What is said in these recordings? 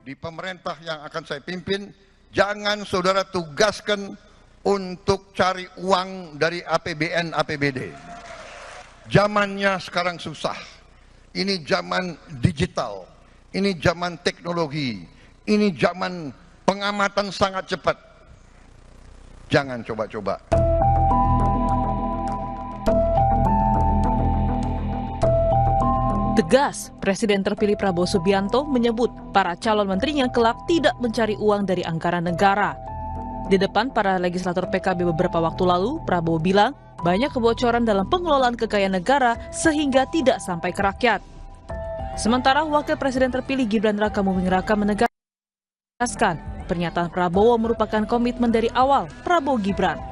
di pemerintah yang akan saya pimpin, jangan saudara tugaskan untuk cari uang dari APBN, APBD. Zamannya sekarang susah. Ini zaman digital, ini zaman teknologi, ini zaman pengamatan sangat cepat. Jangan coba-coba. Tegas, Presiden terpilih Prabowo Subianto menyebut para calon menterinya kelak tidak mencari uang dari anggaran negara. Di depan para legislator PKB beberapa waktu lalu, Prabowo bilang banyak kebocoran dalam pengelolaan kekayaan negara sehingga tidak sampai ke rakyat. Sementara Wakil Presiden terpilih Gibran Rakabuming Raka menegaskan pernyataan Prabowo merupakan komitmen dari awal Prabowo Gibran.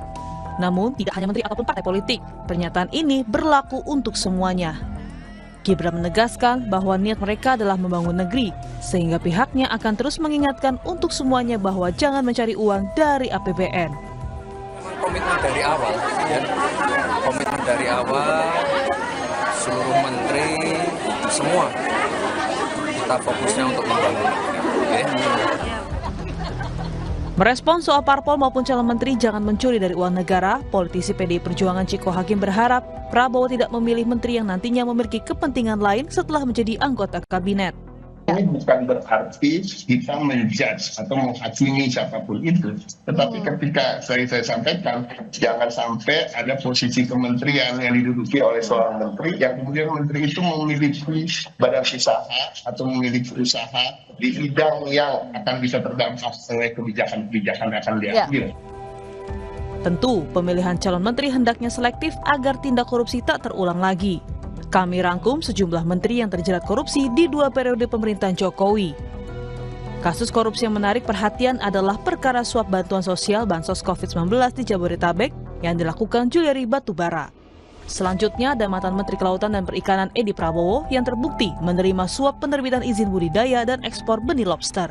Namun tidak hanya menteri ataupun partai politik, pernyataan ini berlaku untuk semuanya. Gibran menegaskan bahwa niat mereka adalah membangun negeri, sehingga pihaknya akan terus mengingatkan untuk semuanya bahwa jangan mencari uang dari APBN. Komitmen dari awal, ya. Komitmen dari awal, seluruh menteri, semua kita fokusnya untuk membangun negeri. Okay? Merespon soal parpol maupun calon menteri jangan mencuri dari uang negara, politisi PDI Perjuangan Ciko Hakim berharap Prabowo tidak memilih menteri yang nantinya memiliki kepentingan lain setelah menjadi anggota kabinet. Ini bukan berarti kita menjudge atau menghakimi siapapun itu. Tetapi ketika saya sampaikan, jangan sampai ada posisi kementerian yang diduduki oleh seorang menteri, yang kemudian menteri itu memiliki badan usaha atau memiliki usaha di bidang yang akan bisa terdampak oleh kebijakan-kebijakan yang akan diambil. Tentu, pemilihan calon menteri hendaknya selektif agar tindak korupsi tak terulang lagi. Kami rangkum sejumlah menteri yang terjerat korupsi di 2 periode pemerintahan Jokowi. Kasus korupsi yang menarik perhatian adalah perkara suap bantuan sosial Bansos COVID-19 di Jabodetabek yang dilakukan Juliari Batubara. Selanjutnya ada mantan Menteri Kelautan dan Perikanan Edi Prabowo yang terbukti menerima suap penerbitan izin budidaya dan ekspor benih lobster.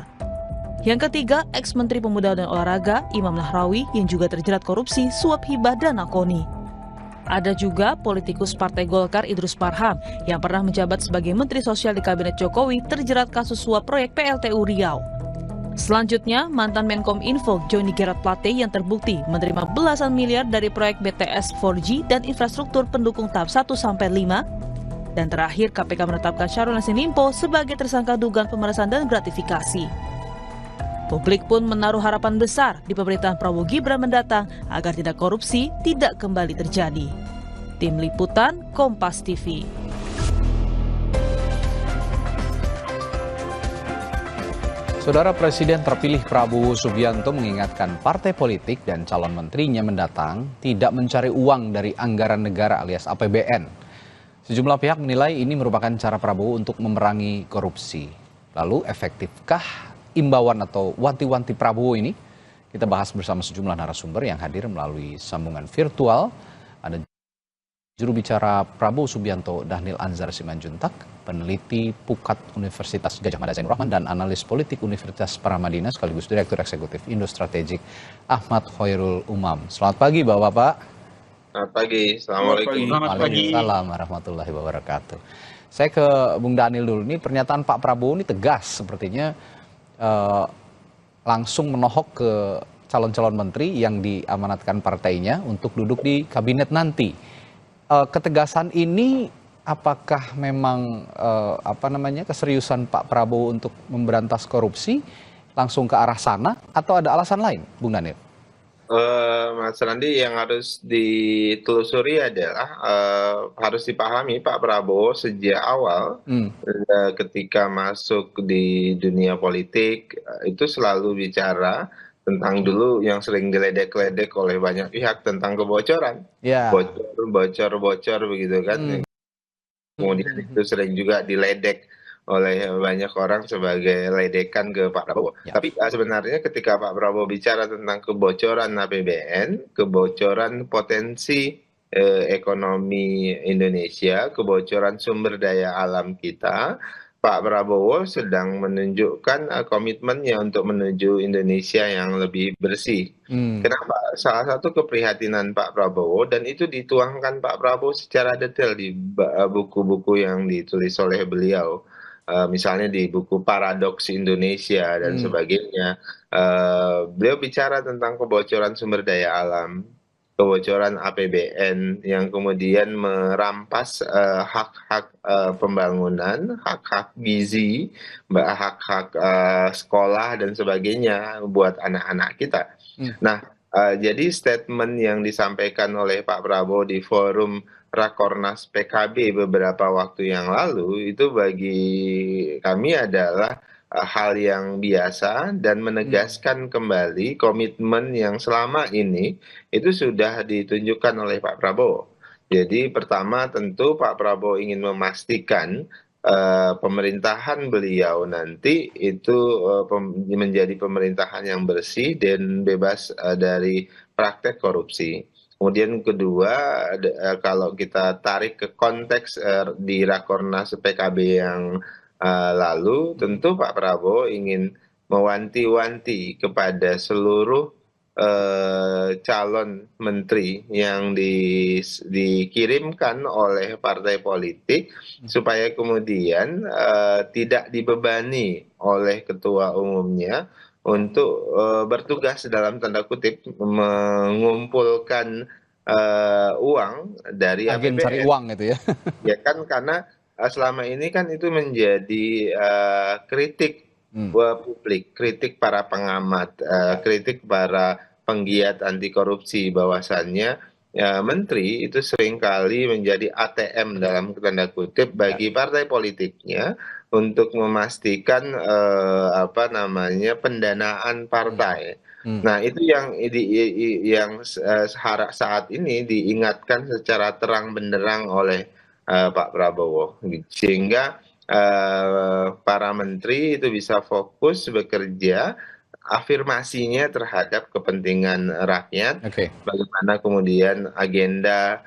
Yang ketiga, ex-Menteri Pemuda dan Olahraga Imam Nahrawi yang juga terjerat korupsi suap hibah dana KONI. Ada juga politikus Partai Golkar Idrus Marham yang pernah menjabat sebagai Menteri Sosial di Kabinet Jokowi terjerat kasus suap proyek PLTU Riau. Selanjutnya, mantan Menkom Info Johnny Gerard Plate yang terbukti menerima belasan miliar dari proyek BTS 4G dan infrastruktur pendukung tahap 1-5. Dan terakhir, KPK menetapkan Syahrul Yassin Limpo sebagai tersangka dugaan pemerasan dan gratifikasi. Publik pun menaruh harapan besar di pemerintahan Prabowo Gibran mendatang agar tidak korupsi tidak kembali terjadi. Tim Liputan Kompas TV. Saudara Presiden terpilih Prabowo Subianto mengingatkan partai politik dan calon menterinya mendatang tidak mencari uang dari anggaran negara alias APBN. Sejumlah pihak menilai ini merupakan cara Prabowo untuk memerangi korupsi. Lalu efektifkah imbauan atau wanti-wanti Prabowo ini? Kita bahas bersama sejumlah narasumber yang hadir melalui sambungan virtual. Ada juru bicara Prabowo Subianto Dhanil Anzar Simanjuntak, peneliti Pukat Universitas Gadjah Mada Zainur Rahman, dan analis politik Universitas Paramadina sekaligus Direktur Eksekutif Indo Strategik Ahmad Khairul Umam. Selamat pagi Bapak-Bapak. Selamat pagi, Assalamualaikum. Waalaikumsalam warahmatullahi wabarakatuh. Saya ke Bung Dhanil dulu. Ini pernyataan Pak Prabowo ini tegas, sepertinya langsung menohok ke calon-calon menteri yang diamanatkan partainya untuk duduk di kabinet nanti. Ketegasan ini apakah memang keseriusan Pak Prabowo untuk memberantas korupsi langsung ke arah sana atau ada alasan lain, Bung Dhanil? Mas Randi, yang harus ditelusuri adalah harus dipahami Pak Prabowo sejak awal ketika masuk di dunia politik itu selalu bicara tentang dulu yang sering diledek-ledek oleh banyak pihak tentang kebocoran, bocor begitu kan. Kemudian itu sering juga diledek oleh banyak orang sebagai ledekan ke Pak Prabowo. Tapi sebenarnya ketika Pak Prabowo bicara tentang kebocoran APBN, kebocoran potensi ekonomi Indonesia, kebocoran sumber daya alam kita, Pak Prabowo sedang menunjukkan komitmennya untuk menuju Indonesia yang lebih bersih. Kenapa? Salah satu keprihatinan Pak Prabowo, dan itu dituangkan Pak Prabowo secara detail di buku-buku yang ditulis oleh beliau, misalnya di buku Paradoks Indonesia dan sebagainya, beliau bicara tentang kebocoran sumber daya alam, kebocoran APBN yang kemudian merampas hak-hak pembangunan, hak-hak gizi, hak-hak sekolah dan sebagainya buat anak-anak kita. Nah, jadi statement yang disampaikan oleh Pak Prabowo di forum Rakornas PKB beberapa waktu yang lalu itu bagi kami adalah hal yang biasa dan menegaskan kembali komitmen yang selama ini itu sudah ditunjukkan oleh Pak Prabowo. Jadi pertama tentu Pak Prabowo ingin memastikan pemerintahan beliau nanti itu menjadi pemerintahan yang bersih dan bebas dari praktek korupsi. Kemudian kedua, kalau kita tarik ke konteks di Rakornas PKB yang lalu, tentu Pak Prabowo ingin mewanti-wanti kepada seluruh calon menteri yang dikirimkan oleh partai politik supaya kemudian tidak dibebani oleh ketua umumnya untuk bertugas dalam tanda kutip mengumpulkan uang dari Agen APBN. cari uang itu ya. Ya kan, karena selama ini kan itu menjadi kritik publik, kritik para pengamat, kritik para penggiat anti korupsi bahwasannya menteri itu seringkali menjadi ATM dalam tanda kutip bagi partai politiknya untuk memastikan pendanaan partai. Nah, itu yang saat ini diingatkan secara terang benderang oleh Pak Prabowo, sehingga para menteri itu bisa fokus bekerja, afirmasinya terhadap kepentingan rakyat, bagaimana kemudian agenda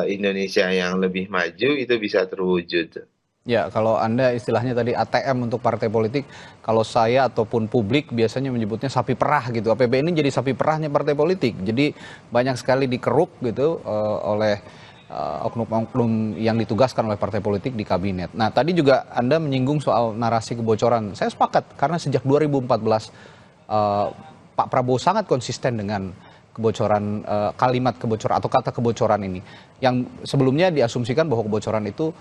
Indonesia yang lebih maju itu bisa terwujud. Ya, kalau Anda istilahnya tadi ATM untuk partai politik, kalau saya ataupun publik biasanya menyebutnya sapi perah gitu. APBN ini jadi sapi perahnya partai politik. Jadi banyak sekali dikeruk gitu oleh oknum-oknum yang ditugaskan oleh partai politik di kabinet. Nah, tadi juga Anda menyinggung soal narasi kebocoran. Saya sepakat karena sejak 2014 Pak Prabowo sangat konsisten dengan kebocoran, kalimat kebocoran atau kata kebocoran ini. Yang sebelumnya diasumsikan bahwa kebocoran itu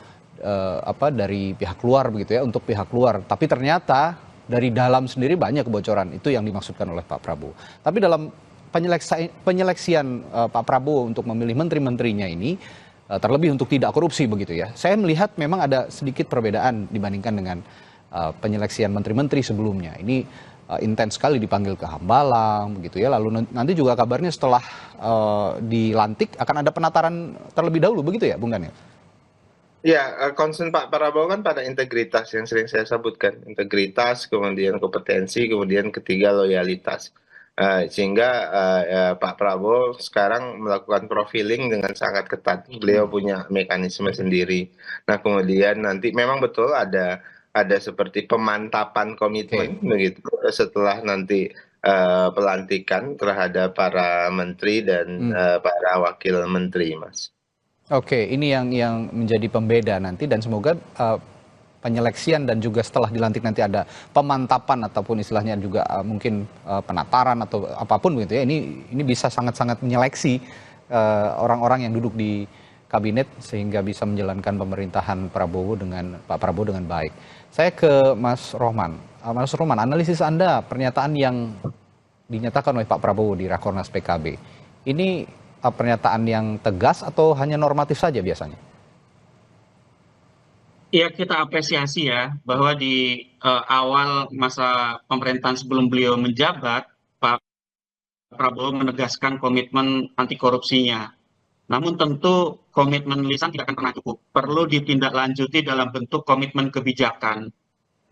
dari pihak luar begitu ya, untuk pihak luar. Tapi ternyata dari dalam sendiri banyak kebocoran. Itu yang dimaksudkan oleh Pak Prabowo. Tapi dalam penyeleksian Pak Prabowo untuk memilih menteri-menterinya ini, terlebih untuk tidak korupsi begitu ya, saya melihat memang ada sedikit perbedaan dibandingkan dengan penyeleksian menteri-menteri sebelumnya. Ini intens sekali dipanggil ke Hambalang begitu ya, lalu nanti juga kabarnya setelah dilantik akan ada penataran terlebih dahulu begitu ya Bung Daniel? Ya, concern Pak Prabowo kan pada integritas yang sering saya sebutkan. Integritas, kemudian kompetensi, kemudian ketiga loyalitas. Sehingga Pak Prabowo sekarang melakukan profiling dengan sangat ketat. Beliau punya mekanisme sendiri. Nah, kemudian nanti memang betul ada seperti pemantapan komitmen begitu setelah nanti pelantikan terhadap para menteri dan para wakil menteri, Mas. Oke, ini yang menjadi pembeda nanti, dan semoga penyeleksian dan juga setelah dilantik nanti ada pemantapan ataupun istilahnya juga mungkin penataran atau apapun begitu ya. Ini bisa sangat-sangat menyeleksi orang-orang yang duduk di kabinet sehingga bisa menjalankan pemerintahan Pak Prabowo dengan baik. Saya ke Mas Rohman. Mas Rohman, analisis Anda pernyataan yang dinyatakan oleh Pak Prabowo di Rakornas PKB ini pernyataan yang tegas atau hanya normatif saja biasanya? Ya, kita apresiasi ya bahwa di awal masa pemerintahan sebelum beliau menjabat, Pak Prabowo menegaskan komitmen anti korupsinya. Namun tentu komitmen lisan tidak akan pernah cukup. Perlu ditindaklanjuti dalam bentuk komitmen kebijakan.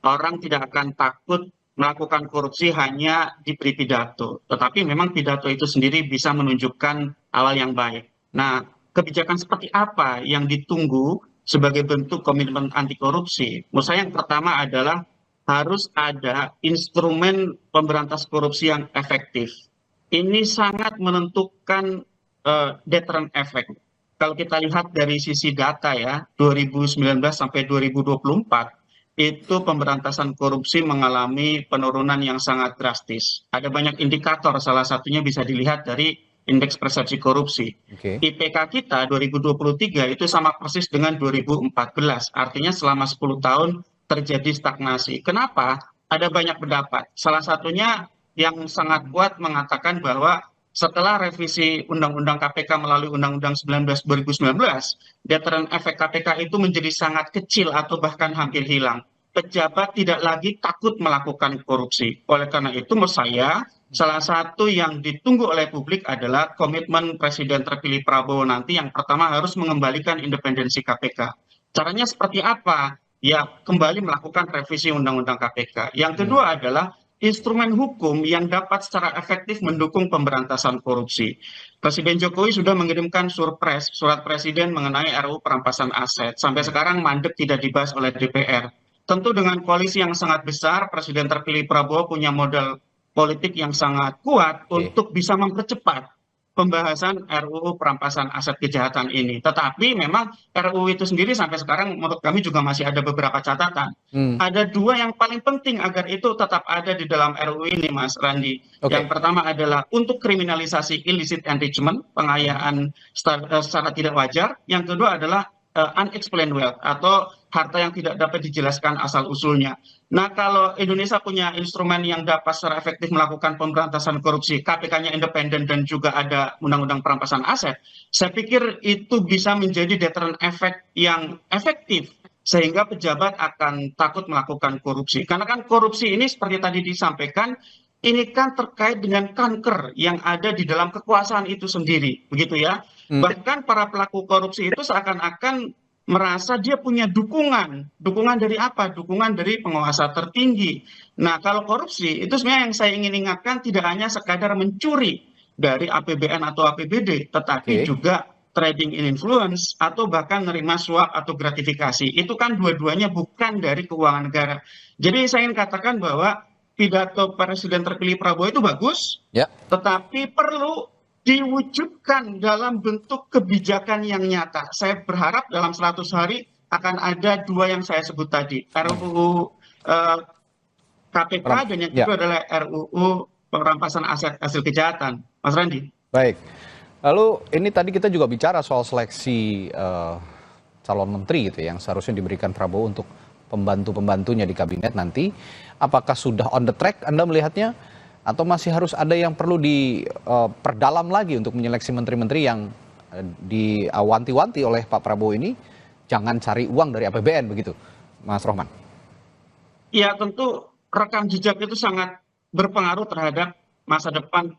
Orang tidak akan takut melakukan korupsi hanya diberi pidato. Tetapi memang pidato itu sendiri bisa menunjukkan awal yang baik. Nah, kebijakan seperti apa yang ditunggu sebagai bentuk komitmen anti korupsi? Menurut saya yang pertama adalah harus ada instrumen pemberantas korupsi yang efektif. Ini sangat menentukan deterrent effect. kalau kita lihat dari sisi data ya, 2019 sampai 2024, itu pemberantasan korupsi mengalami penurunan yang sangat drastis. Ada banyak indikator, salah satunya bisa dilihat dari indeks persepsi korupsi. IPK kita 2023 itu sama persis dengan 2014, artinya selama 10 tahun terjadi stagnasi. Kenapa? Ada banyak pendapat. Salah satunya yang sangat kuat mengatakan bahwa setelah revisi Undang-Undang KPK melalui Undang-Undang 19 2019, deteran efek KPK itu menjadi sangat kecil atau bahkan hampir hilang. Pejabat tidak lagi takut melakukan korupsi. Oleh karena itu, menurut saya, salah satu yang ditunggu oleh publik adalah komitmen Presiden terpilih Prabowo nanti yang pertama harus mengembalikan independensi KPK. Caranya seperti apa? Ya, kembali melakukan revisi Undang-Undang KPK. Yang kedua adalah instrumen hukum yang dapat secara efektif mendukung pemberantasan korupsi. Presiden Jokowi sudah mengirimkan surat presiden mengenai RUU perampasan aset. Sampai sekarang mandek tidak dibahas oleh DPR. Tentu dengan koalisi yang sangat besar, Presiden terpilih Prabowo punya modal politik yang sangat kuat untuk bisa mempercepat pembahasan RUU perampasan aset kejahatan ini. Tetapi memang RUU itu sendiri sampai sekarang menurut kami juga masih ada beberapa catatan. Ada dua yang paling penting agar itu tetap ada di dalam RUU ini, Mas Randi. Yang pertama adalah untuk kriminalisasi illicit enrichment, pengayaan secara tidak wajar. Yang kedua adalah unexplained wealth atau harta yang tidak dapat dijelaskan asal-usulnya. Nah, kalau Indonesia punya instrumen yang dapat secara efektif melakukan pemberantasan korupsi, KPK-nya independen dan juga ada undang-undang perampasan aset, saya pikir itu bisa menjadi deterrent effect yang efektif sehingga pejabat akan takut melakukan korupsi. Karena kan korupsi ini seperti tadi disampaikan, ini kan terkait dengan kanker yang ada di dalam kekuasaan itu sendiri, begitu ya. Bahkan para pelaku korupsi itu seakan-akan merasa dia punya dukungan. Dukungan dari apa? Dukungan dari penguasa tertinggi. Nah, kalau korupsi itu sebenarnya yang saya ingin ingatkan tidak hanya sekadar mencuri dari APBN atau APBD, tetapi juga trading in influence atau bahkan menerima suap atau gratifikasi. Itu kan dua-duanya bukan dari keuangan negara. Jadi saya ingin katakan bahwa pidato Presiden terpilih Prabowo itu bagus, tetapi perlu diwujudkan dalam bentuk kebijakan yang nyata. Saya berharap dalam 100 hari akan ada dua yang saya sebut tadi. RUU KPK dan yang kedua adalah RUU perampasan aset hasil kejahatan. Mas Randi. Baik. Lalu ini tadi kita juga bicara soal seleksi calon menteri gitu yang seharusnya diberikan Prabowo untuk pembantu-pembantunya di kabinet nanti. Apakah sudah on the track Anda melihatnya? Atau masih harus ada yang perlu diperdalam lagi untuk menyeleksi menteri-menteri yang diwanti-wanti oleh Pak Prabowo ini jangan cari uang dari APBN begitu, Mas Rohman? Ya, tentu rekam jejak itu sangat berpengaruh terhadap masa depan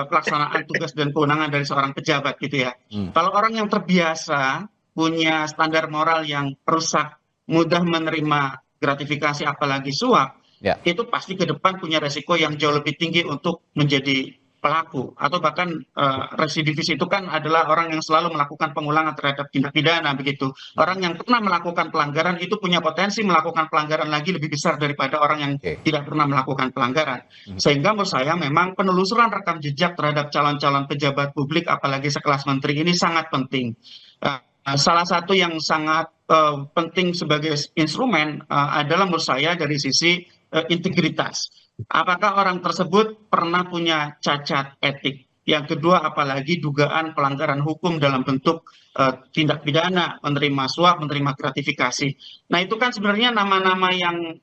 pelaksanaan tugas dan kewenangan dari seorang pejabat gitu ya. Kalau orang yang terbiasa punya standar moral yang rusak, mudah menerima gratifikasi apalagi suap, itu pasti ke depan punya resiko yang jauh lebih tinggi untuk menjadi pelaku atau bahkan residivis itu kan adalah orang yang selalu melakukan pengulangan terhadap tindak pidana begitu. Orang yang pernah melakukan pelanggaran itu punya potensi melakukan pelanggaran lagi lebih besar daripada orang yang tidak pernah melakukan pelanggaran. Sehingga menurut saya memang penelusuran rekam jejak terhadap calon-calon pejabat publik apalagi sekelas menteri ini sangat penting. Salah satu yang sangat penting sebagai instrumen adalah menurut saya dari sisi integritas. Apakah orang tersebut pernah punya cacat etik? Yang kedua, apalagi dugaan pelanggaran hukum dalam bentuk tindak pidana, menerima suap, menerima gratifikasi. Nah, itu kan sebenarnya nama-nama yang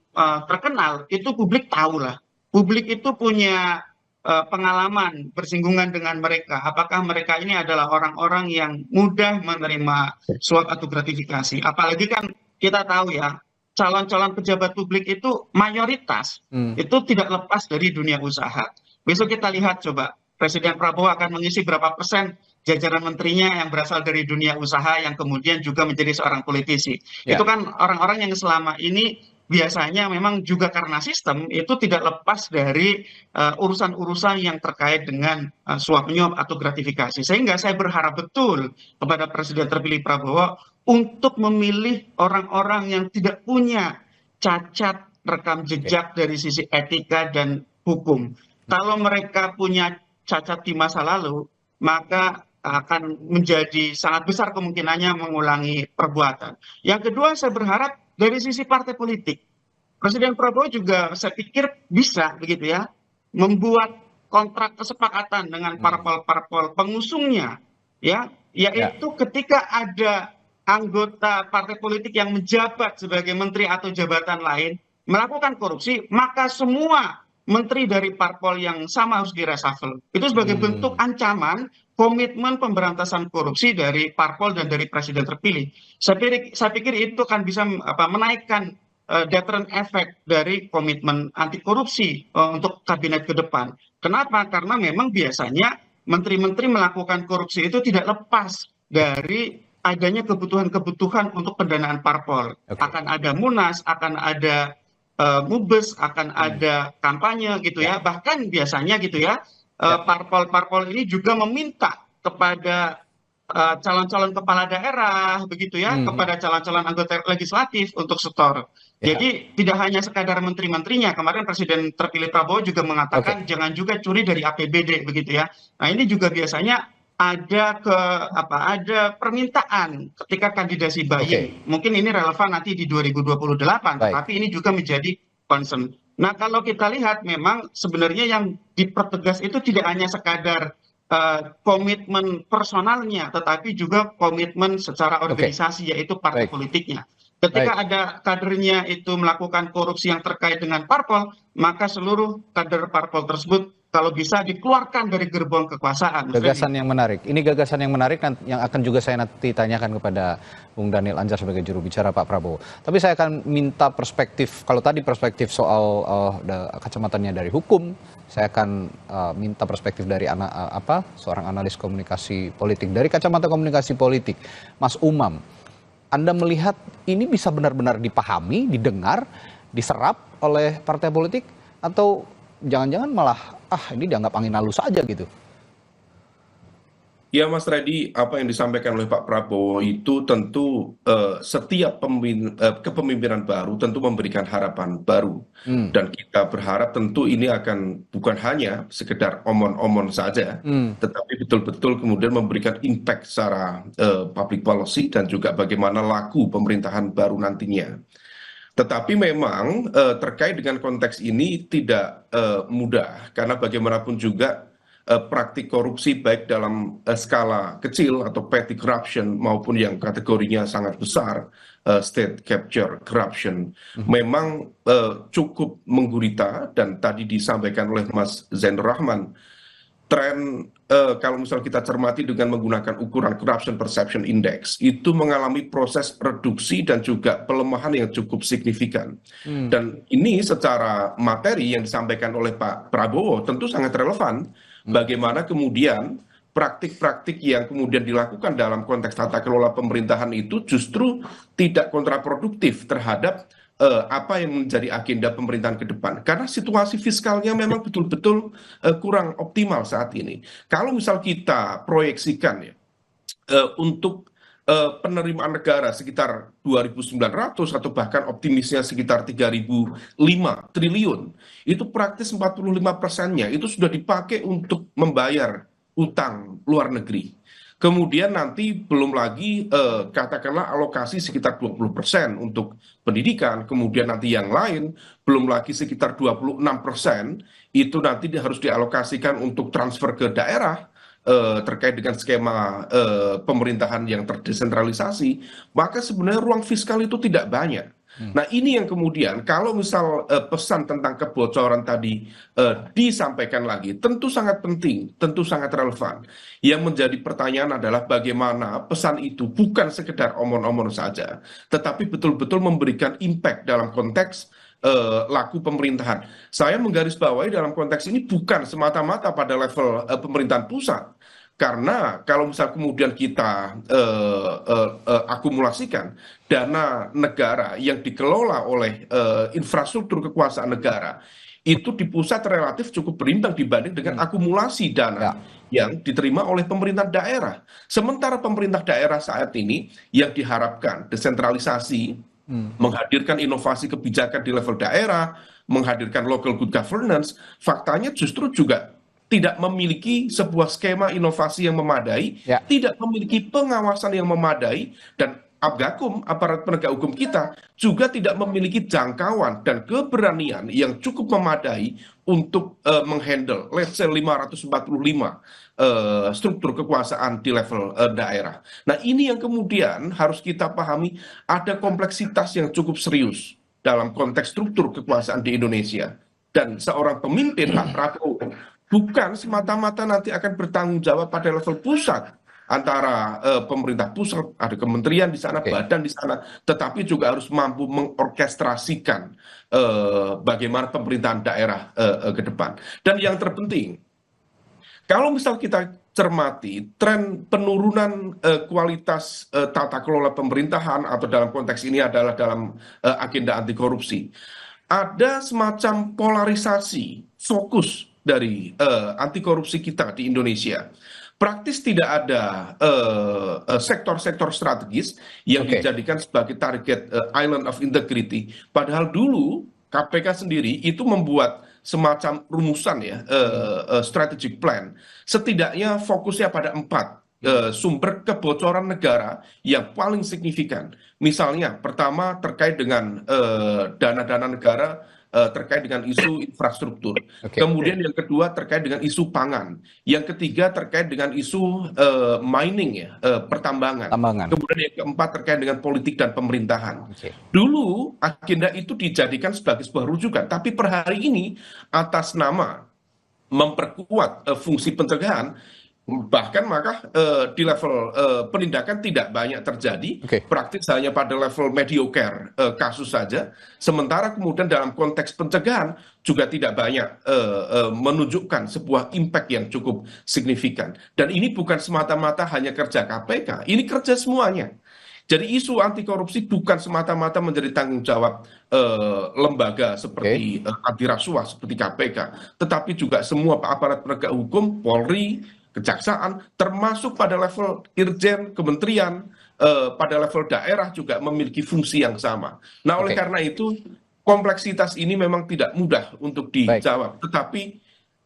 terkenal, itu publik tahu lah. Publik itu punya pengalaman bersinggungan dengan mereka. Apakah mereka ini adalah orang-orang yang mudah menerima suap atau gratifikasi? Apalagi kan kita tahu ya, calon-calon pejabat publik itu mayoritas itu tidak lepas dari dunia usaha. Besok kita lihat coba Presiden Prabowo akan mengisi berapa persen jajaran menterinya yang berasal dari dunia usaha yang kemudian juga menjadi seorang politisi. Itu kan orang-orang yang selama ini biasanya memang juga karena sistem itu tidak lepas dari urusan-urusan yang terkait dengan suap menyuap atau gratifikasi. Sehingga saya berharap betul kepada Presiden terpilih Prabowo untuk memilih orang-orang yang tidak punya cacat rekam jejak dari sisi etika dan hukum. Kalau mereka punya cacat di masa lalu, maka akan menjadi sangat besar kemungkinannya mengulangi perbuatan. Yang kedua, saya berharap dari sisi partai politik, Presiden Prabowo juga saya pikir bisa begitu ya, membuat kontrak kesepakatan dengan parpol-parpol pengusungnya, ya, yaitu ketika ada anggota partai politik yang menjabat sebagai menteri atau jabatan lain melakukan korupsi, maka semua menteri dari parpol yang sama harus direshuffle. Itu sebagai bentuk ancaman komitmen pemberantasan korupsi dari parpol dan dari presiden terpilih. Saya pikir itu kan bisa menaikkan deterrent effect dari komitmen anti korupsi untuk kabinet ke depan. Kenapa? Karena memang biasanya menteri-menteri melakukan korupsi itu tidak lepas dari adanya kebutuhan-kebutuhan untuk pendanaan parpol. Akan ada munas, akan ada mubes, akan ada kampanye gitu ya. Bahkan biasanya gitu ya, parpol-parpol ini juga meminta kepada calon-calon kepala daerah begitu ya, kepada calon-calon anggota legislatif untuk setor. Jadi tidak hanya sekadar menteri-menterinya, kemarin Presiden terpilih Prabowo juga mengatakan jangan juga curi dari APBD begitu ya. Nah, ini juga biasanya ada ada permintaan ketika kandidasi bayi. Mungkin ini relevan nanti di 2028, tetapi ini juga menjadi concern. Nah, kalau kita lihat memang sebenarnya yang dipertegas itu tidak hanya sekadar komitmen personalnya, tetapi juga komitmen secara organisasi, yaitu partai politiknya. Ketika ada kadernya itu melakukan korupsi yang terkait dengan parpol, maka seluruh kader parpol tersebut kalau bisa dikeluarkan dari gerbong kekuasaan. Gagasan yang menarik. Ini gagasan yang menarik yang akan juga saya nanti tanyakan kepada Bung Daniel Anzar sebagai juru bicara Pak Prabowo. Tapi saya akan minta perspektif, kalau tadi perspektif soal kacamatanya dari hukum, saya akan minta perspektif dari seorang analis komunikasi politik. Dari kacamata komunikasi politik, Mas Umam, Anda melihat ini bisa benar-benar dipahami, didengar, diserap oleh partai politik, atau jangan-jangan malah ini dianggap angin lalu saja gitu? Ya Mas Reddy, apa yang disampaikan oleh Pak Prabowo itu tentu setiap kepemimpinan baru tentu memberikan harapan baru. Dan kita berharap tentu ini akan bukan hanya sekedar omon-omon saja, tetapi betul-betul kemudian memberikan impact secara public policy dan juga bagaimana laku pemerintahan baru nantinya. Tetapi memang terkait dengan konteks ini tidak mudah, karena bagaimanapun juga praktik korupsi baik dalam skala kecil atau petty corruption maupun yang kategorinya sangat besar, state capture corruption, memang cukup menggurita. Dan tadi disampaikan oleh Mas Zainur Rahman, tren kalau misal kita cermati dengan menggunakan ukuran Corruption Perception Index, itu mengalami proses reduksi dan juga pelemahan yang cukup signifikan. Dan ini secara materi yang disampaikan oleh Pak Prabowo tentu sangat relevan. Bagaimana kemudian praktik-praktik yang kemudian dilakukan dalam konteks tata kelola pemerintahan itu justru tidak kontraproduktif terhadap apa yang menjadi agenda pemerintahan ke depan. Karena situasi fiskalnya memang betul-betul kurang optimal saat ini. Kalau misal kita proyeksikan ya, untuk penerimaan negara sekitar 2.900 atau bahkan optimisnya sekitar 3.005 triliun, itu praktis 45%-nya itu sudah dipakai untuk membayar utang luar negeri. Kemudian nanti belum lagi katakanlah alokasi sekitar 20% untuk pendidikan, kemudian nanti yang lain belum lagi sekitar 26% itu nanti harus dialokasikan untuk transfer ke daerah terkait dengan skema pemerintahan yang terdesentralisasi, maka sebenarnya ruang fiskal itu tidak banyak. Nah, ini yang kemudian kalau misal pesan tentang kebocoran tadi disampaikan lagi, tentu sangat penting, tentu sangat relevan. Yang menjadi pertanyaan adalah bagaimana pesan itu bukan sekedar omon-omon saja, tetapi betul-betul memberikan impact dalam konteks laku pemerintahan. Saya menggarisbawahi dalam konteks ini bukan semata-mata pada level pemerintahan pusat. Karena kalau misal kemudian kita akumulasikan dana negara yang dikelola oleh infrastruktur kekuasaan negara, itu di pusat relatif cukup berimbang dibanding dengan akumulasi dana yang diterima oleh pemerintah daerah. Sementara pemerintah daerah saat ini yang diharapkan desentralisasi, menghadirkan inovasi kebijakan di level daerah, menghadirkan local good governance, faktanya justru juga tidak memiliki sebuah skema inovasi yang memadai, tidak memiliki pengawasan yang memadai, dan Abgakum, aparat penegak hukum kita, juga tidak memiliki jangkauan dan keberanian yang cukup memadai untuk menghandle, let's say 545 struktur kekuasaan di level daerah. Nah, ini yang kemudian harus kita pahami, ada kompleksitas yang cukup serius dalam konteks struktur kekuasaan di Indonesia. Dan seorang pemimpin, Pak Prabowo, bukan semata-mata nanti akan bertanggung jawab pada level pusat, antara pemerintah pusat, ada kementerian di sana, badan di sana, tetapi juga harus mampu mengorkestrasikan bagaimana pemerintahan daerah ke depan. Dan yang terpenting, kalau misal kita cermati tren penurunan kualitas tata kelola pemerintahan, atau dalam konteks ini adalah dalam agenda anti korupsi, ada semacam polarisasi fokus dari anti korupsi kita di Indonesia. Praktis tidak ada sektor-sektor strategis yang dijadikan sebagai target island of integrity. Padahal dulu KPK sendiri itu membuat semacam rumusan ya, strategic plan. Setidaknya fokusnya pada 4 sumber kebocoran negara yang paling signifikan. Misalnya pertama terkait dengan dana-dana negara terkait dengan isu infrastruktur. Kemudian yang kedua terkait dengan isu pangan. Yang ketiga terkait dengan isu mining ya, pertambangan. Kemudian yang keempat terkait dengan politik dan pemerintahan. Dulu agenda itu dijadikan sebagai sebuah rujukan, tapi per hari ini atas nama memperkuat fungsi pencegahan, bahkan maka di level penindakan tidak banyak terjadi, praktis hanya pada level mediocre kasus saja, sementara kemudian dalam konteks pencegahan juga tidak banyak menunjukkan sebuah impact yang cukup signifikan. Dan ini bukan semata-mata hanya kerja KPK, ini kerja semuanya. Jadi isu anti korupsi bukan semata-mata menjadi tanggung jawab lembaga seperti anti rasuah seperti KPK, tetapi juga semua aparat penegak hukum, Polri, Kejaksaan, termasuk pada level Irjen, Kementerian, pada level daerah juga memiliki fungsi yang sama. Nah, oleh karena itu, kompleksitas ini memang tidak mudah untuk dijawab. Tetapi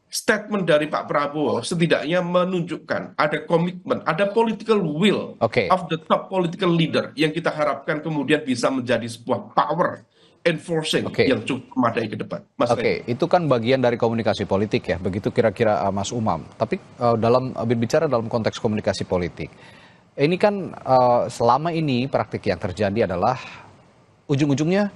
statement dari Pak Prabowo setidaknya menunjukkan ada komitmen, ada political will of the top political leader yang kita harapkan kemudian bisa menjadi sebuah power enforcing yang cukup memadai ke depan. Itu kan bagian dari komunikasi politik ya, begitu kira-kira Mas Umam. Tapi dalam berbicara dalam konteks komunikasi politik, ini kan selama ini praktik yang terjadi adalah ujung-ujungnya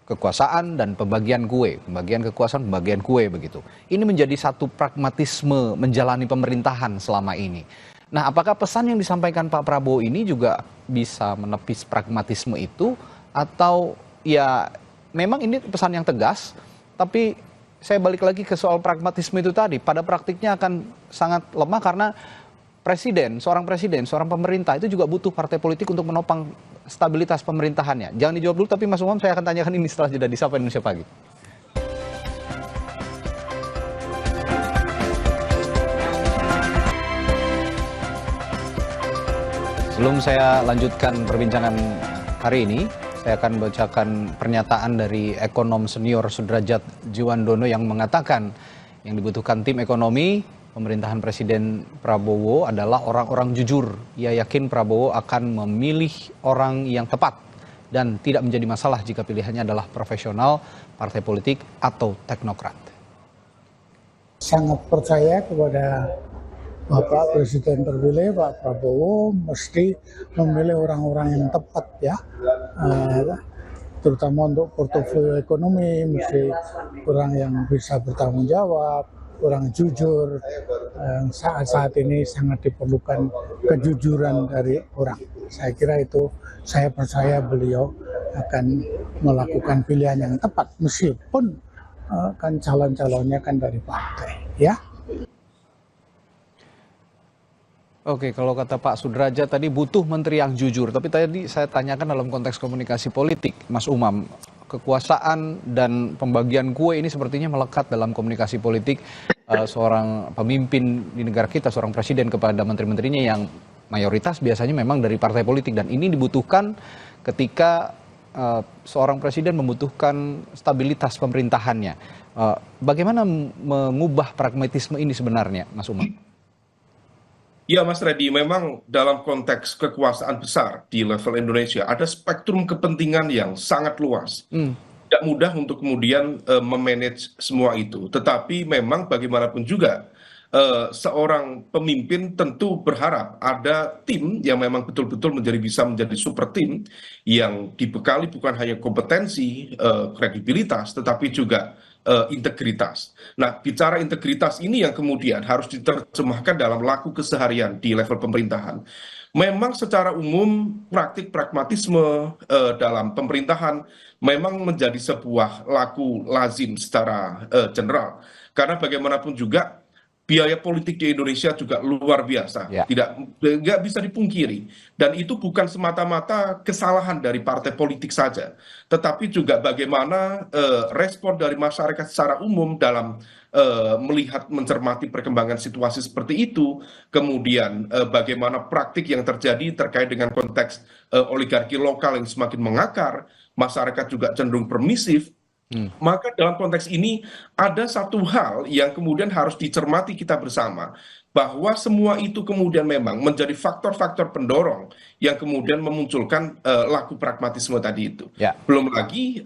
kekuasaan dan pembagian kekuasaan, pembagian kue begitu. Ini menjadi satu pragmatisme menjalani pemerintahan selama ini. Nah, apakah pesan yang disampaikan Pak Prabowo ini juga bisa menepis pragmatisme itu, atau ya memang ini pesan yang tegas, tapi saya balik lagi ke soal pragmatisme itu tadi, pada praktiknya akan sangat lemah karena seorang pemerintah itu juga butuh partai politik untuk menopang stabilitas pemerintahannya. Jangan dijawab dulu, tapi Mas Umam saya akan tanyakan ini setelah jeda di Sapa Indonesia Pagi. Sebelum saya lanjutkan perbincangan hari ini, saya akan bacakan pernyataan dari ekonom senior Sudrajat Jiwandono yang mengatakan yang dibutuhkan tim ekonomi pemerintahan Presiden Prabowo adalah orang-orang jujur. Ia yakin Prabowo akan memilih orang yang tepat dan tidak menjadi masalah jika pilihannya adalah profesional, partai politik, atau teknokrat. Sangat percaya kepada Bapak Presiden terpilih, Pak Prabowo, mesti memilih orang-orang yang tepat ya, terutama untuk portofolio ekonomi, mesti orang yang bisa bertanggung jawab, orang jujur. Saat ini sangat diperlukan kejujuran dari orang. Saya kira itu, saya percaya beliau akan melakukan pilihan yang tepat, meskipun kan calon-calonnya kan dari partai ya. Oke, kalau kata Pak Sudrajat tadi butuh menteri yang jujur. Tapi tadi saya tanyakan dalam konteks komunikasi politik, Mas Umam. Kekuasaan dan pembagian kue ini sepertinya melekat dalam komunikasi politik seorang pemimpin di negara kita, seorang presiden kepada menteri-menterinya yang mayoritas biasanya memang dari partai politik. Dan ini dibutuhkan ketika seorang presiden membutuhkan stabilitas pemerintahannya. Bagaimana mengubah pragmatisme ini sebenarnya, Mas Umam? Ya Mas Reddy, memang dalam konteks kekuasaan besar di level Indonesia ada spektrum kepentingan yang sangat luas. Tidak mudah untuk kemudian memanage semua itu. Tetapi memang bagaimanapun juga seorang pemimpin tentu berharap ada tim yang memang betul-betul bisa menjadi super tim yang dibekali bukan hanya kompetensi, kredibilitas, tetapi juga integritas. Nah, bicara integritas ini yang kemudian harus diterjemahkan dalam laku keseharian di level pemerintahan. Memang secara umum praktik pragmatisme dalam pemerintahan memang menjadi sebuah laku lazim secara general. Karena bagaimanapun juga biaya politik di Indonesia juga luar biasa, nggak bisa dipungkiri. Dan itu bukan semata-mata kesalahan dari partai politik saja, tetapi juga bagaimana respon dari masyarakat secara umum dalam melihat mencermati perkembangan situasi seperti itu, kemudian bagaimana praktik yang terjadi terkait dengan konteks oligarki lokal yang semakin mengakar, masyarakat juga cenderung permisif. Maka dalam konteks ini ada satu hal yang kemudian harus dicermati kita bersama, bahwa semua itu kemudian memang menjadi faktor-faktor pendorong yang kemudian memunculkan laku pragmatisme tadi itu. Belum lagi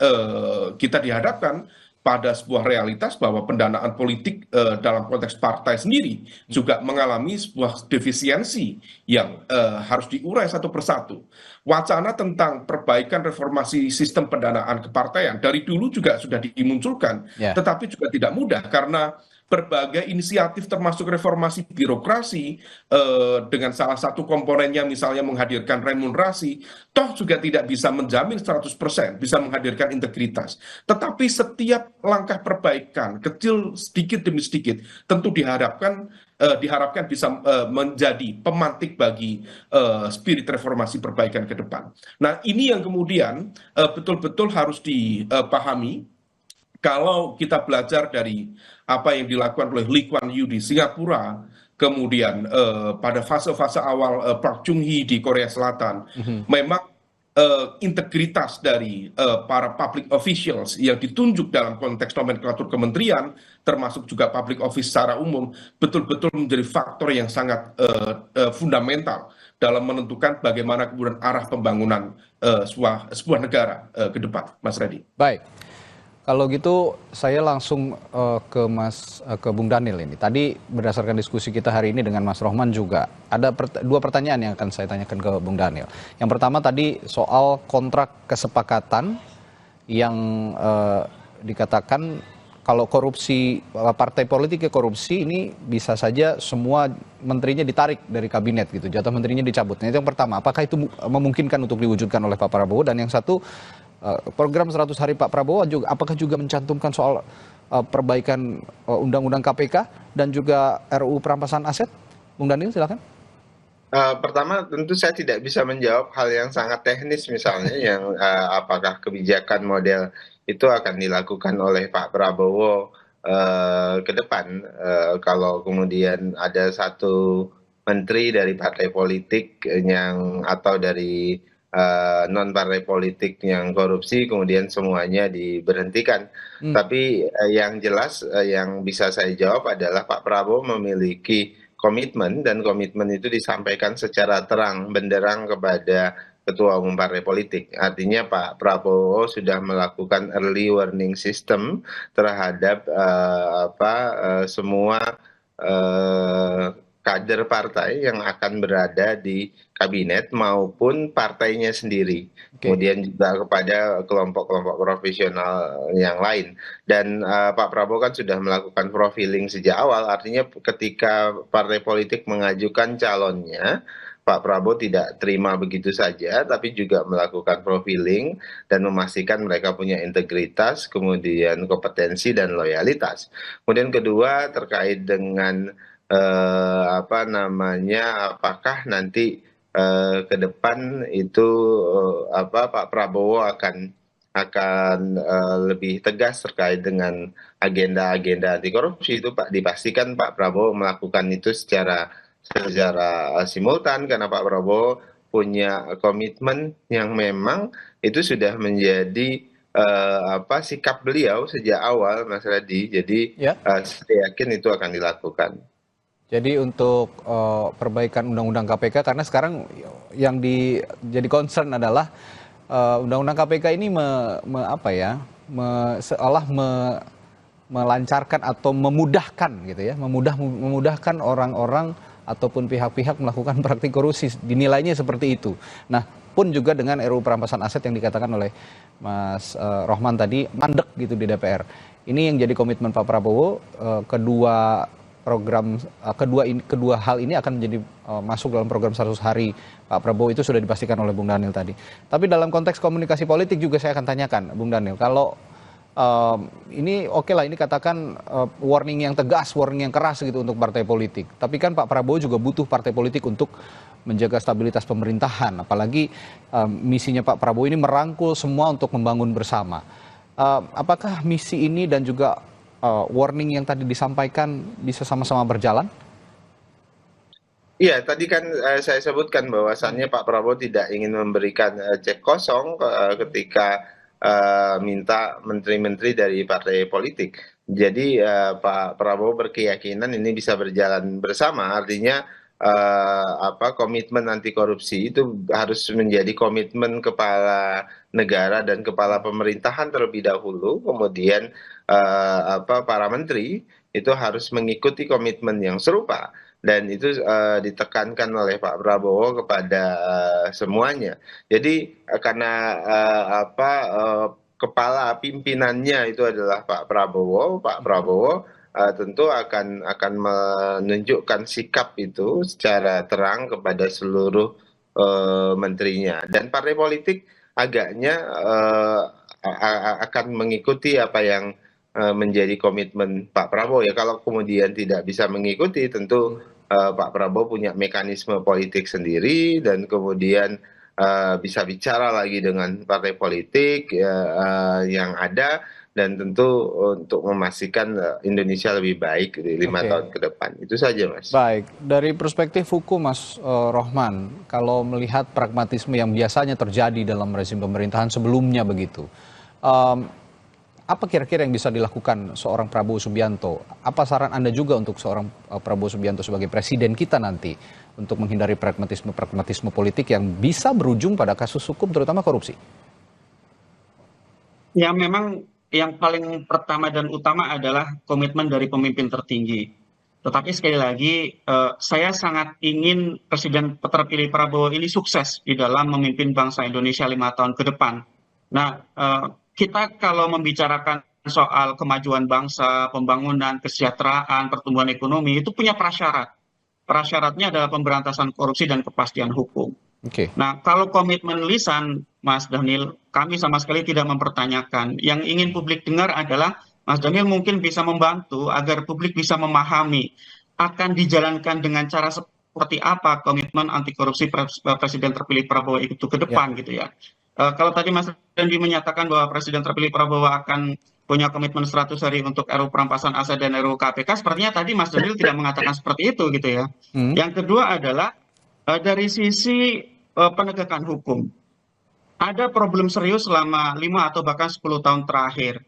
kita dihadapkan pada sebuah realitas bahwa pendanaan politik dalam konteks partai sendiri juga mengalami sebuah defisiensi yang harus diurai satu persatu. Wacana tentang perbaikan reformasi sistem pendanaan kepartaian dari dulu juga sudah dimunculkan, tetapi juga tidak mudah karena berbagai inisiatif termasuk reformasi birokrasi dengan salah satu komponennya misalnya menghadirkan remunerasi, toh juga tidak bisa menjamin 100% bisa menghadirkan integritas. Tetapi setiap langkah perbaikan kecil sedikit demi sedikit tentu diharapkan bisa menjadi pemantik bagi spirit reformasi perbaikan ke depan. Nah, ini yang kemudian betul-betul harus dipahami. Kalau kita belajar dari apa yang dilakukan oleh Lee Kuan Yew di Singapura, kemudian pada fase-fase awal Park Chung-hee di Korea Selatan, memang integritas dari para public officials yang ditunjuk dalam konteks nomenklatur kementerian, termasuk juga public office secara umum, betul-betul menjadi faktor yang sangat fundamental dalam menentukan bagaimana kemudian arah pembangunan sebuah negara ke depan, Mas Reddy. Baik. Kalau gitu saya langsung ke Bung Daniel ini. Tadi berdasarkan diskusi kita hari ini dengan Mas Rohman juga ada dua pertanyaan yang akan saya tanyakan ke Bung Daniel. Yang pertama tadi soal kontrak kesepakatan yang dikatakan kalau korupsi, partai politik korupsi ini bisa saja semua menterinya ditarik dari kabinet gitu, jatah menterinya dicabut. Nah, itu yang pertama, apakah itu memungkinkan untuk diwujudkan oleh Pak Prabowo? Dan yang satu, program 100 hari Pak Prabowo juga, apakah juga mencantumkan soal perbaikan Undang-Undang KPK dan juga RUU perampasan aset? Bung Daniel, silakan. Pertama, tentu saya tidak bisa menjawab hal yang sangat teknis misalnya, yang apakah kebijakan model itu akan dilakukan oleh Pak Prabowo ke depan. Kalau kemudian ada satu menteri dari partai politik atau dari non partai politik yang korupsi kemudian semuanya diberhentikan. Tapi yang jelas yang bisa saya jawab adalah Pak Prabowo memiliki komitmen, dan komitmen itu disampaikan secara terang benderang kepada Ketua Umum Partai Politik. Artinya Pak Prabowo sudah melakukan early warning system terhadap semua kader partai yang akan berada di kabinet maupun partainya sendiri. Kemudian juga kepada kelompok-kelompok profesional yang lain. Dan Pak Prabowo kan sudah melakukan profiling sejak awal, artinya ketika partai politik mengajukan calonnya, Pak Prabowo tidak terima begitu saja, tapi juga melakukan profiling dan memastikan mereka punya integritas, kemudian kompetensi dan loyalitas. Kemudian kedua terkait dengan apakah nanti ke depan itu Pak Prabowo akan lebih tegas terkait dengan agenda-agenda anti korupsi, itu dipastikan Pak Prabowo melakukan itu secara simultan, karena Pak Prabowo punya komitmen yang memang itu sudah menjadi sikap beliau sejak awal, Mas Radhi. Jadi Ya. saya yakin itu akan dilakukan. Jadi untuk perbaikan Undang-Undang KPK, karena sekarang yang jadi concern adalah Undang-Undang KPK ini seolah melancarkan atau memudahkan gitu ya, memudahkan orang-orang ataupun pihak-pihak melakukan praktik korupsi, dinilainya seperti itu. Nah, pun juga dengan RUU perampasan aset yang dikatakan oleh Mas Rohman tadi mandek gitu di DPR. Ini yang jadi komitmen Pak Prabowo. Kedua hal ini akan menjadi masuk dalam program 100 hari Pak Prabowo, itu sudah dipastikan oleh Bung Daniel tadi. Tapi dalam konteks komunikasi politik juga saya akan tanyakan, Bung Daniel, kalau ini oke lah, ini katakan warning yang tegas, warning yang keras gitu untuk partai politik. Tapi kan Pak Prabowo juga butuh partai politik untuk menjaga stabilitas pemerintahan. Apalagi misinya Pak Prabowo ini merangkul semua untuk membangun bersama. Apakah misi ini dan juga warning yang tadi disampaikan bisa sama-sama berjalan? Iya, tadi kan saya sebutkan bahwasannya Pak Prabowo tidak ingin memberikan cek kosong ketika minta menteri-menteri dari partai politik. Jadi Pak Prabowo berkeyakinan ini bisa berjalan bersama, artinya komitmen anti korupsi itu harus menjadi komitmen kepala negara dan kepala pemerintahan terlebih dahulu, kemudian para menteri itu harus mengikuti komitmen yang serupa. Dan itu ditekankan oleh Pak Prabowo kepada semuanya. Jadi karena kepala pimpinannya itu adalah Pak Prabowo tentu akan menunjukkan sikap itu secara terang kepada seluruh menterinya. Dan partai politik agaknya akan mengikuti apa yang menjadi komitmen Pak Prabowo ya. Kalau kemudian tidak bisa mengikuti, tentu Pak Prabowo punya mekanisme politik sendiri dan kemudian bisa bicara lagi dengan partai politik yang ada, dan tentu untuk memastikan Indonesia lebih baik di 5 tahun ke depan. Itu saja, Mas. Baik, dari perspektif hukum, Mas Rohman, kalau melihat pragmatisme yang biasanya terjadi dalam rezim pemerintahan sebelumnya begitu, apa kira-kira yang bisa dilakukan seorang Prabowo Subianto? Apa saran Anda juga untuk seorang Prabowo Subianto sebagai presiden kita nanti untuk menghindari pragmatisme politik yang bisa berujung pada kasus hukum terutama korupsi? Ya, memang yang paling pertama dan utama adalah komitmen dari pemimpin tertinggi. Tetapi sekali lagi, saya sangat ingin Presiden terpilih Prabowo ini sukses di dalam memimpin bangsa Indonesia 5 tahun ke depan. Nah, kita kalau membicarakan soal kemajuan bangsa, pembangunan, kesejahteraan, pertumbuhan ekonomi, itu punya prasyarat. Prasyaratnya adalah pemberantasan korupsi dan kepastian hukum. Nah, kalau komitmen lisan, Mas Daniel, kami sama sekali tidak mempertanyakan. Yang ingin publik dengar adalah Mas Daniel mungkin bisa membantu agar publik bisa memahami akan dijalankan dengan cara seperti apa komitmen anti korupsi Presiden terpilih Prabowo itu ke depan gitu ya. Kalau tadi Mas Dandi menyatakan bahwa Presiden terpilih Prabowo akan punya komitmen 100 hari untuk RUU perampasan aset dan RUU KPK, sepertinya tadi Mas Dandi tidak mengatakan seperti itu gitu ya. Yang kedua adalah dari sisi penegakan hukum. Ada problem serius selama 5 atau bahkan 10 tahun terakhir,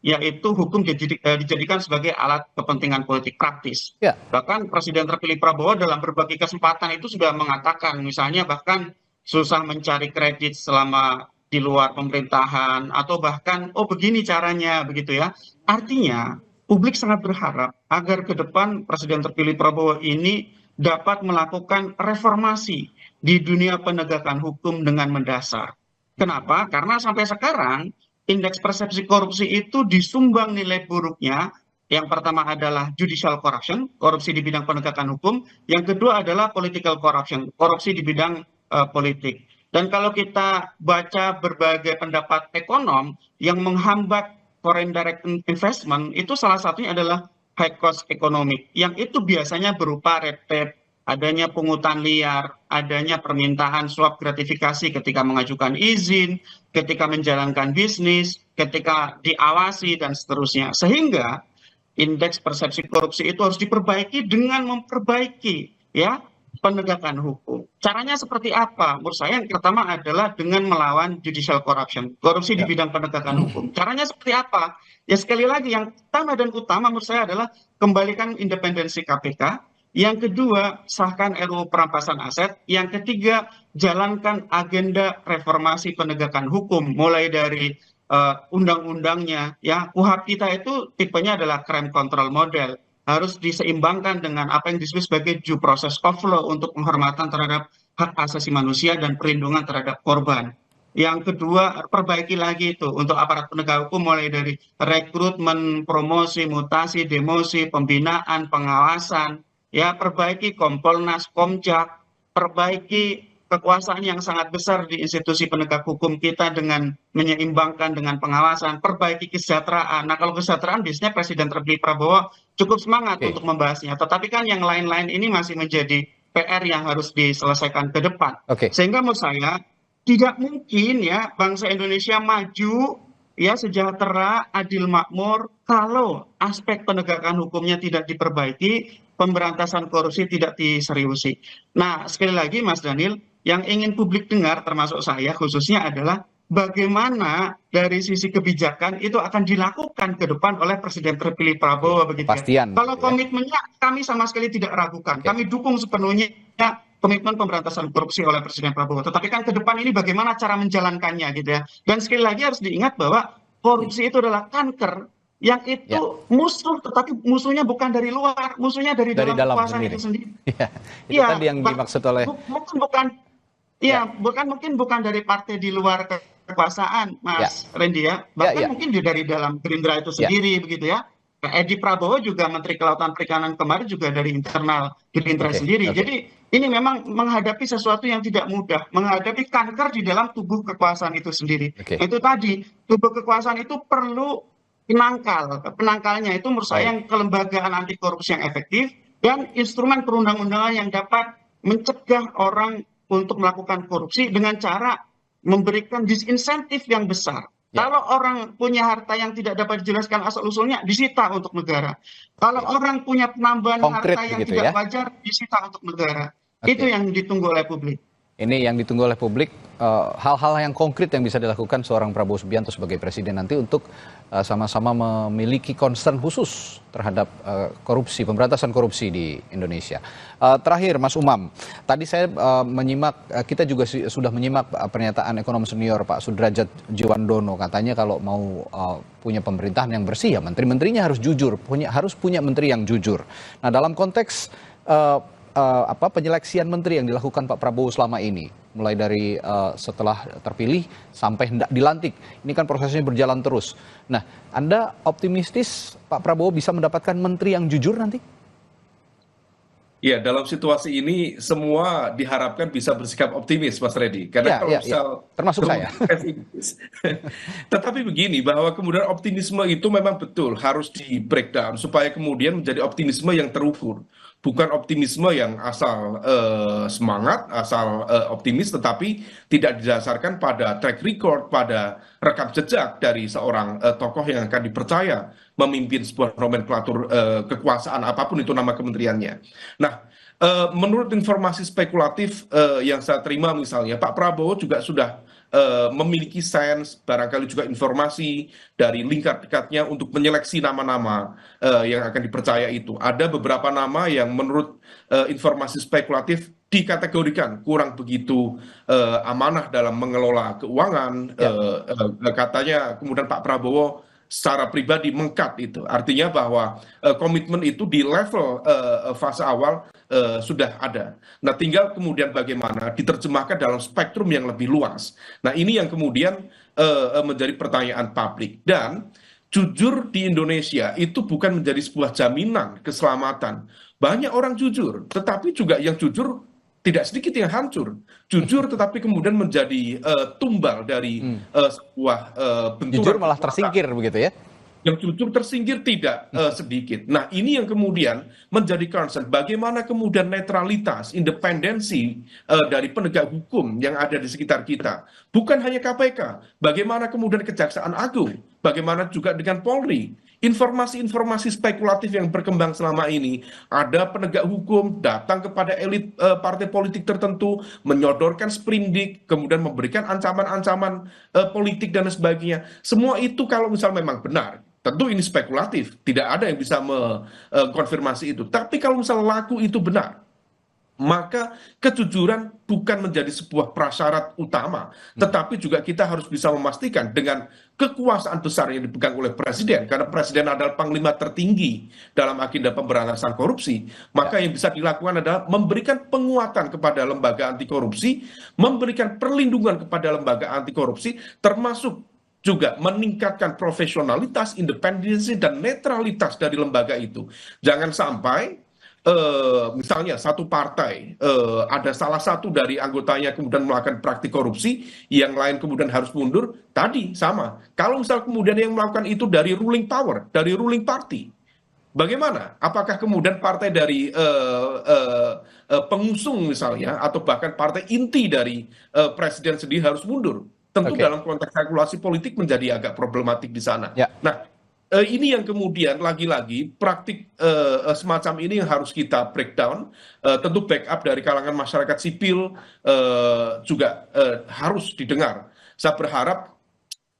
yaitu hukum dijadikan sebagai alat kepentingan politik praktis. Bahkan Presiden terpilih Prabowo dalam berbagai kesempatan itu sudah mengatakan, misalnya bahkan susah mencari kredit selama di luar pemerintahan, atau bahkan begini caranya begitu ya. Artinya publik sangat berharap agar ke depan Presiden terpilih Prabowo ini dapat melakukan reformasi di dunia penegakan hukum dengan mendasar. Kenapa? Karena sampai sekarang indeks persepsi korupsi itu disumbang nilai buruknya. Yang pertama adalah judicial corruption, korupsi di bidang penegakan hukum. Yang kedua adalah political corruption, korupsi di bidang politik. Dan kalau kita baca berbagai pendapat ekonom yang menghambat foreign direct investment, itu salah satunya adalah high cost economic, yang itu biasanya berupa red tape, adanya pungutan liar, adanya permintaan suap gratifikasi ketika mengajukan izin, ketika menjalankan bisnis, ketika diawasi, dan seterusnya. Sehingga indeks persepsi korupsi itu harus diperbaiki dengan memperbaiki ya penegakan hukum. Caranya seperti apa? Menurut saya yang pertama adalah dengan melawan judicial corruption, korupsi di bidang penegakan hukum. Caranya seperti apa? Ya sekali lagi yang pertama dan utama menurut saya adalah kembalikan independensi KPK. Yang kedua, sahkan RUU perampasan aset. Yang ketiga, jalankan agenda reformasi penegakan hukum, mulai dari undang-undangnya. Ya, KUHP kita itu tipenya adalah crime control model. Harus diseimbangkan dengan apa yang disebut sebagai due process of law untuk penghormatan terhadap hak asasi manusia dan perlindungan terhadap korban. Yang kedua, perbaiki lagi itu untuk aparat penegak hukum, mulai dari rekrutmen, promosi, mutasi, demosi, pembinaan, pengawasan. Ya, perbaiki Kompolnas, Komjak, perbaiki kekuasaan yang sangat besar di institusi penegak hukum kita dengan menyeimbangkan dengan pengawasan, perbaiki kesejahteraan. Nah, kalau kesejahteraan biasanya Presiden terpilih Prabowo cukup semangat untuk membahasnya. Tetapi kan yang lain-lain ini masih menjadi PR yang harus diselesaikan ke depan. Sehingga menurut saya tidak mungkin ya bangsa Indonesia maju, ya sejahtera, adil makmur, kalau aspek penegakan hukumnya tidak diperbaiki, pemberantasan korupsi tidak diseriusi. Nah, sekali lagi Mas Daniel, yang ingin publik dengar termasuk saya khususnya adalah bagaimana dari sisi kebijakan itu akan dilakukan ke depan oleh Presiden terpilih Prabowo, begitu ya. Kalau komitmennya kami sama sekali tidak ragukan, kami dukung sepenuhnya komitmen pemberantasan korupsi oleh Presiden Prabowo. Tetapi kan ke depan ini bagaimana cara menjalankannya gitu ya. Dan sekali lagi harus diingat bahwa korupsi itu adalah kanker yang itu musuh, tetapi musuhnya bukan dari luar, musuhnya dari dalam kekuasaan itu sendiri. Itu tadi yang dimaksud oleh mungkin bukan dari partai di luar kekuasaan, Mas Randy ya. Bahkan mungkin dari dalam Gerindra itu sendiri begitu ya. Edi Prabowo juga Menteri Kelautan Perikanan kemarin juga dari internal Gerindra sendiri. Jadi ini memang menghadapi sesuatu yang tidak mudah, menghadapi kanker di dalam tubuh kekuasaan itu sendiri. Itu tadi, tubuh kekuasaan itu perlu penangkal. Penangkalnya itu menurut saya yang kelembagaan anti korupsi yang efektif dan instrumen perundang-undangan yang dapat mencegah orang untuk melakukan korupsi dengan cara memberikan disinsentif yang besar. Kalau orang punya harta yang tidak dapat dijelaskan asal-usulnya, disita untuk negara. Kalau orang punya penambahan harta yang tidak wajar, disita untuk negara. Itu yang ditunggu oleh publik. Ini yang ditunggu oleh publik, hal-hal yang konkret yang bisa dilakukan seorang Prabowo Subianto sebagai presiden nanti untuk sama-sama memiliki concern khusus terhadap korupsi, pemberantasan korupsi di Indonesia. Terakhir, Mas Umam, tadi saya kita juga sudah menyimak pernyataan ekonom senior Pak Sudrajat Jiwandono, katanya kalau mau punya pemerintahan yang bersih ya menteri-menterinya harus jujur, harus punya menteri yang jujur. Nah, dalam konteks penyeleksian menteri yang dilakukan Pak Prabowo selama ini, mulai dari setelah terpilih sampai hendak dilantik, ini kan prosesnya berjalan terus. Nah, Anda optimistis Pak Prabowo bisa mendapatkan menteri yang jujur nanti? Ya, dalam situasi ini semua diharapkan bisa bersikap optimis, Mas Reddy. Karena kalau misal termasuk saya. Tetapi begini, bahwa kemudian optimisme itu memang betul harus di breakdown supaya kemudian menjadi optimisme yang terukur. Bukan optimisme yang asal semangat, asal optimis, tetapi tidak didasarkan pada track record, pada rekam jejak dari seorang tokoh yang akan dipercaya memimpin sebuah nomenklatur kekuasaan apapun itu nama kementeriannya. Nah, menurut informasi spekulatif yang saya terima misalnya, Pak Prabowo juga sudah memiliki sense, barangkali juga informasi dari lingkar dekatnya untuk menyeleksi nama-nama yang akan dipercaya itu. Ada beberapa nama yang menurut informasi spekulatif dikategorikan kurang begitu amanah dalam mengelola keuangan. Katanya kemudian Pak Prabowo secara pribadi mengkat itu. Artinya bahwa komitmen itu di level fase awal sudah ada. Nah, tinggal kemudian bagaimana diterjemahkan dalam spektrum yang lebih luas. Nah, ini yang kemudian menjadi pertanyaan publik. Dan jujur di Indonesia itu bukan menjadi sebuah jaminan keselamatan. Banyak orang jujur, tetapi juga yang jujur tidak sedikit yang hancur. Jujur tetapi kemudian menjadi tumbal dari sebuah benturan. Jujur malah tersingkir begitu ya? Yang jujur tersingkir tidak sedikit. Nah, ini yang kemudian menjadi concern. Bagaimana kemudian netralitas, independensi dari penegak hukum yang ada di sekitar kita. Bukan hanya KPK. Bagaimana kemudian Kejaksaan Agung. Bagaimana juga dengan Polri. informasi-informasi spekulatif yang berkembang selama ini, ada penegak hukum datang kepada elit partai politik tertentu, menyodorkan sprindik, kemudian memberikan ancaman-ancaman politik dan sebagainya. Semua itu kalau misal memang benar, tentu ini spekulatif, tidak ada yang bisa mengkonfirmasi itu. Tapi kalau misal laku itu benar, maka kejujuran bukan menjadi sebuah prasyarat utama, tetapi juga kita harus bisa memastikan dengan kekuasaan besar yang dipegang oleh presiden, karena presiden adalah panglima tertinggi dalam agenda pemberantasan korupsi, maka yang bisa dilakukan adalah memberikan penguatan kepada lembaga anti korupsi, memberikan perlindungan kepada lembaga anti korupsi, termasuk juga meningkatkan profesionalitas, independensi, dan netralitas dari lembaga itu. Jangan sampai misalnya satu partai ada salah satu dari anggotanya kemudian melakukan praktik korupsi, yang lain kemudian harus mundur. Tadi sama, kalau misal kemudian yang melakukan itu dari ruling power, dari ruling party, bagaimana? Apakah kemudian partai dari pengusung misalnya, atau bahkan partai inti dari presiden sendiri harus mundur? Tentu dalam konteks kalkulasi politik menjadi agak problematik di sana. Nah, ini yang kemudian lagi-lagi praktik semacam ini yang harus kita breakdown. Tentu backup dari kalangan masyarakat sipil juga harus didengar. Saya berharap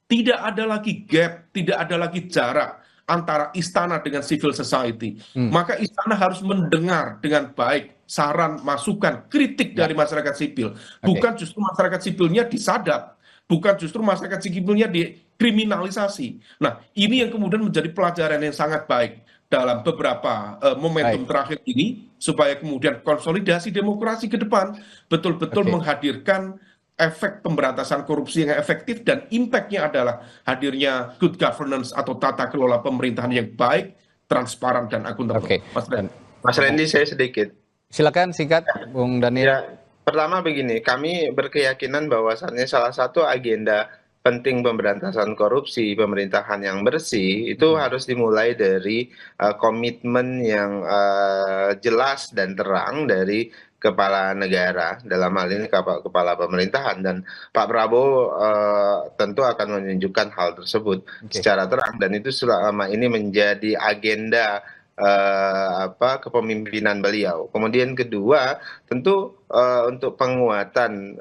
tidak ada lagi gap, tidak ada lagi jarak antara istana dengan civil society. Maka istana harus mendengar dengan baik saran, masukan, kritik dari masyarakat sipil. Bukan justru masyarakat sipilnya disadap, bukan justru masyarakat sipilnya dikriminalisasi. Nah, ini yang kemudian menjadi pelajaran yang sangat baik dalam beberapa momentum terakhir ini, supaya kemudian konsolidasi demokrasi ke depan betul-betul menghadirkan efek pemberantasan korupsi yang efektif, dan impact-nya adalah hadirnya good governance atau tata kelola pemerintahan yang baik, transparan, dan akuntabel. Mas Randy, saya sedikit. Silakan singkat, Bung Daniel. Ya, pertama begini, kami berkeyakinan bahwasannya salah satu agenda penting pemberantasan korupsi, pemerintahan yang bersih, itu harus dimulai dari komitmen yang jelas dan terang dari kepala negara, dalam hal ini kepala pemerintahan, dan Pak Prabowo tentu akan menunjukkan hal tersebut secara terang, dan itu selama ini menjadi agenda kepemimpinan beliau. Kemudian kedua, tentu untuk penguatan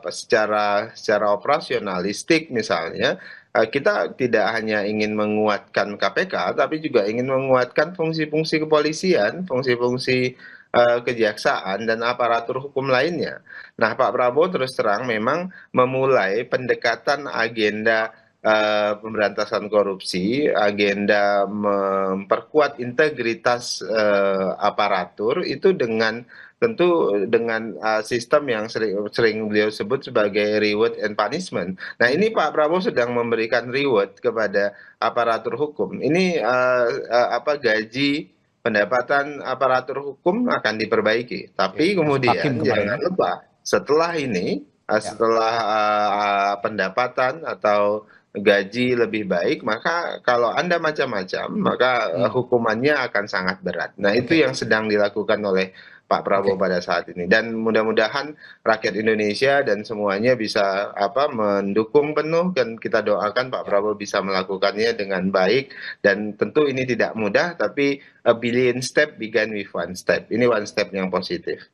secara operasionalistik misalnya, kita tidak hanya ingin menguatkan KPK, tapi juga ingin menguatkan fungsi-fungsi kepolisian, fungsi-fungsi kejaksaan, dan aparatur hukum lainnya. Nah, Pak Prabowo terus terang memang memulai pendekatan agenda pemberantasan korupsi, agenda memperkuat integritas aparatur itu tentu dengan sistem yang sering beliau sebut sebagai reward and punishment. Nah, ini Pak Prabowo sedang memberikan reward kepada aparatur hukum. Ini gaji pendapatan aparatur hukum akan diperbaiki. Tapi kemudian jangan lupa setelah ini, setelah pendapatan atau gaji lebih baik, maka kalau Anda macam-macam, maka hukumannya akan sangat berat. Nah, itu yang sedang dilakukan oleh Pak Prabowo pada saat ini. Dan mudah-mudahan rakyat Indonesia dan semuanya bisa mendukung penuh, dan kita doakan Pak Prabowo bisa melakukannya dengan baik. Dan tentu ini tidak mudah, tapi a billion step began with one step. Ini one step yang positif.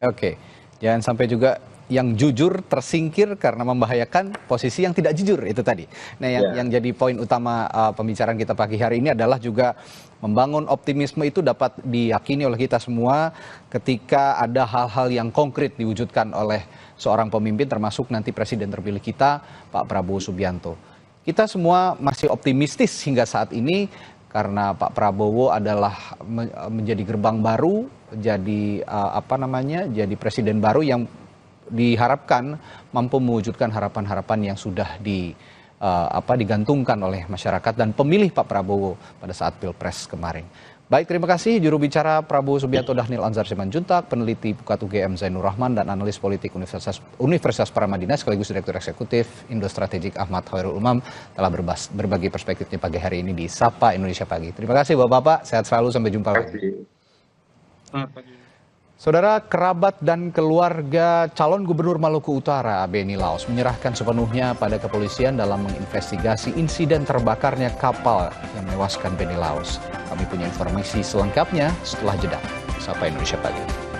Jangan sampai juga yang jujur tersingkir karena membahayakan posisi yang tidak jujur, itu tadi. Nah, yang jadi poin utama pembicaraan kita pagi hari ini adalah juga membangun optimisme itu dapat diyakini oleh kita semua ketika ada hal-hal yang konkret diwujudkan oleh seorang pemimpin, termasuk nanti presiden terpilih kita, Pak Prabowo Subianto. Kita semua masih optimistis hingga saat ini karena Pak Prabowo adalah menjadi gerbang baru, jadi jadi presiden baru yang diharapkan mampu mewujudkan harapan-harapan yang sudah digantungkan oleh masyarakat dan pemilih Pak Prabowo pada saat Pilpres kemarin. Baik, terima kasih juru bicara Prabowo Subianto Dhanil Anzar Simanjuntak, peneliti Pukat UGM Zainur Rahman, dan analis politik Universitas Paramadina sekaligus Direktur Eksekutif Indo Strategik Ahmad Khairul Umam telah berbagi perspektifnya pagi hari ini di Sapa Indonesia Pagi. Terima kasih Bapak-bapak, sehat selalu, sampai jumpa lagi. Saudara, kerabat dan keluarga calon gubernur Maluku Utara, Benny Laos, menyerahkan sepenuhnya pada kepolisian dalam menginvestigasi insiden terbakarnya kapal yang menewaskan Benny Laos. Kami punya informasi selengkapnya setelah jeda. Sapa Indonesia Pagi.